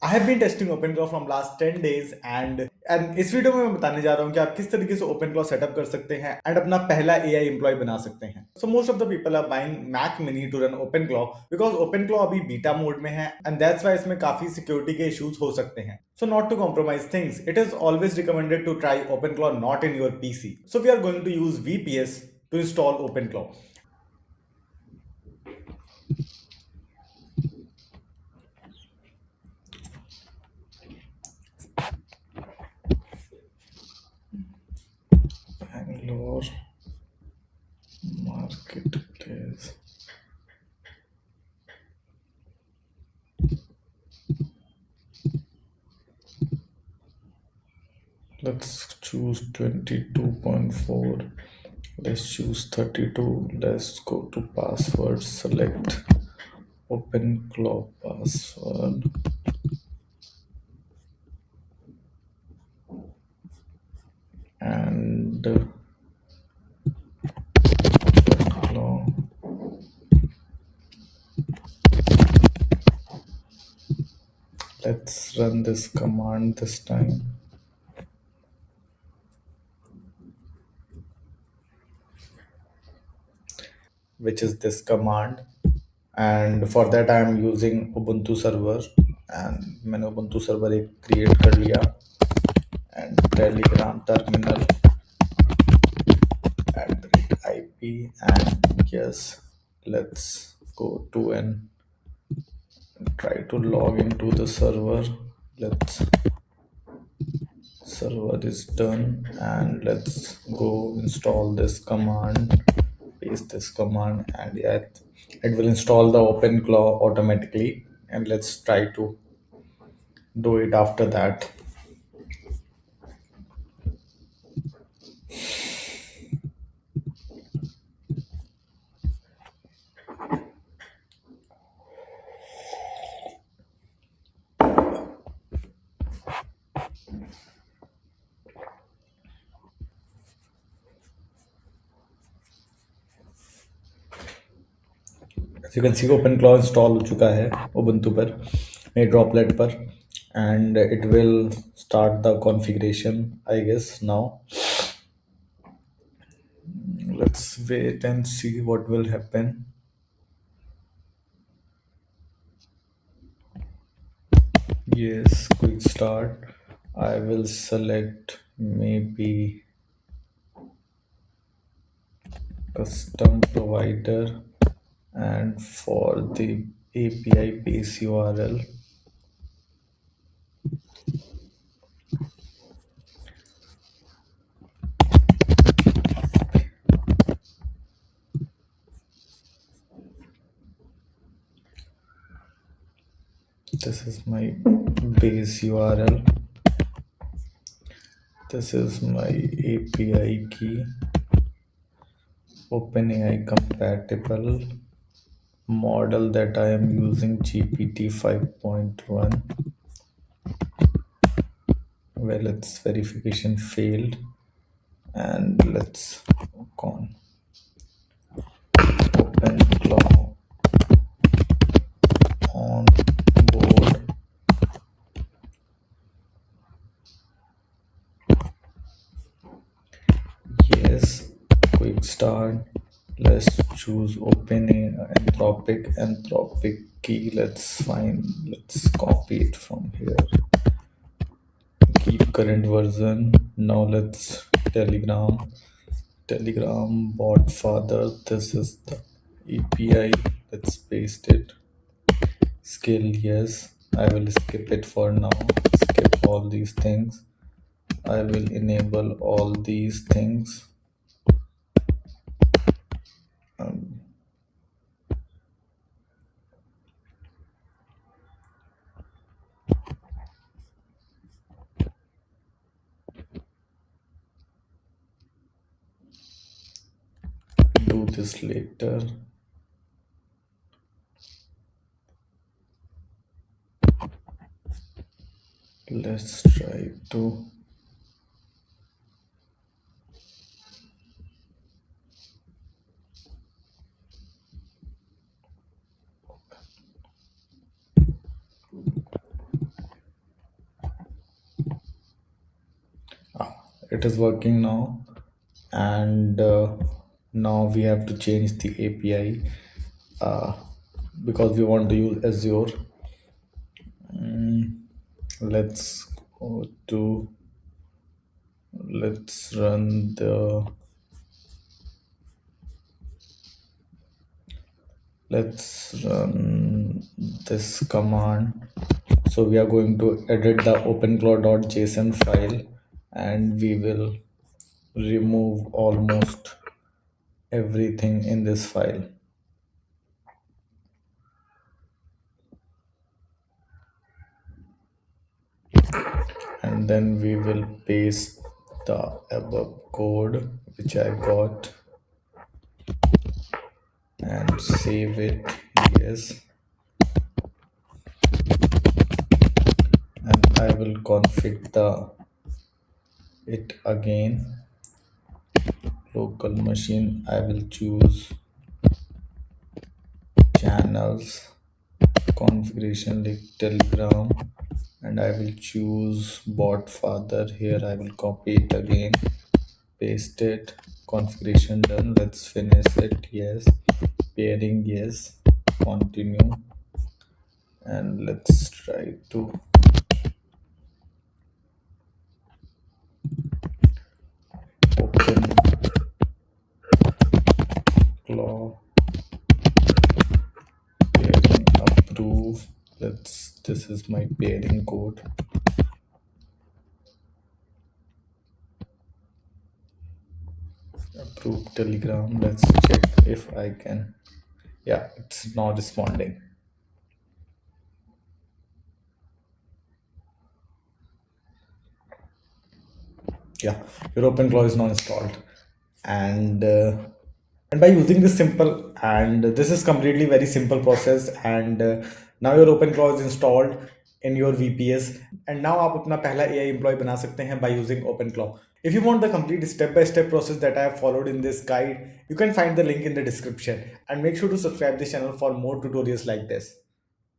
I have been testing open from last 10 days and इस video में मैं बताने जा रहा हूँ कि आप किस तरीके से ओपन क्लॉ सेटअप कर सकते हैं एंड अपना पहला एआई एम्प्लॉय बना सकते हैं। So most of the people are buying Mac mini to run OpenClaw because OpenClaw अभी बीटा मोड में है एंड दैट्स वाई इसमें काफी सिक्योरिटी के इश्यूज हो सकते हैं। So not to compromise things, it is always recommended to try OpenClaw not in your PC. So we are going to use VPS to install OpenClaw. Bangalore Marketplace. Let's choose 22.4. Let's choose 32. Let's go to password. Select OpenClaw password. And OpenClaw. Let's run this command this time. Which is this command. And for that I am using Ubuntu server. And मैंने Ubuntu server एक create कर लिया. And Telegram terminal @IP, and yes, let's go to and try to log into the server. Let's server is done, and let's go install this command, paste this command, and yeah, it will install the OpenClaw automatically. And let's try to do it after that. As you can see, OpenClaw install हो चुका है Ubuntu पर, मेरे droplet पर, and it will start the configuration, I guess, now. Let's wait and see what will happen. Yes, quick start. I will select maybe custom provider, and for the API base URL, this is my base URL, this is my API key, OpenAI compatible, model that I am using GPT 5.1. Well, its verification failed, and let's on OpenClaw on board. Yes, quick start. Let's choose Anthropic key. Let's copy it from here. Keep current version. Now let's Telegram bot father. This is the API. Let's paste it. Skill, yes. I will skip it for now. Skip all these things. I will enable all these things. Um, do this later. Let's try to it is working now. And now we have to change the API uh, because we want to use Azure. Let's go to let's run the let's run this command. So we are going to edit the openclaw.json file, and we will remove almost everything in this file. And then we will paste the above code which I got and save it. Yes, and I will config it again. Local machine, I will choose channels configuration like Telegram, and I will choose bot father. Here I will copy it again, paste it, configuration done. Let's finish it. Yes, pairing, yes, continue, and let's try to open claw pairing approve. This is my pairing code. Approve Telegram. Let's check if I can. Yeah, it's not responding. Yeah, your OpenClaw is not installed. And by using this simple, and this is completely very simple process, and now your OpenClaw is installed in your VPS, and now आप अपना पहला AI employee बना सकते हैं by using OpenClaw. If you want the complete step-by-step process that I have followed in this guide, you can find the link in the description, and make sure to subscribe this channel for more tutorials like this.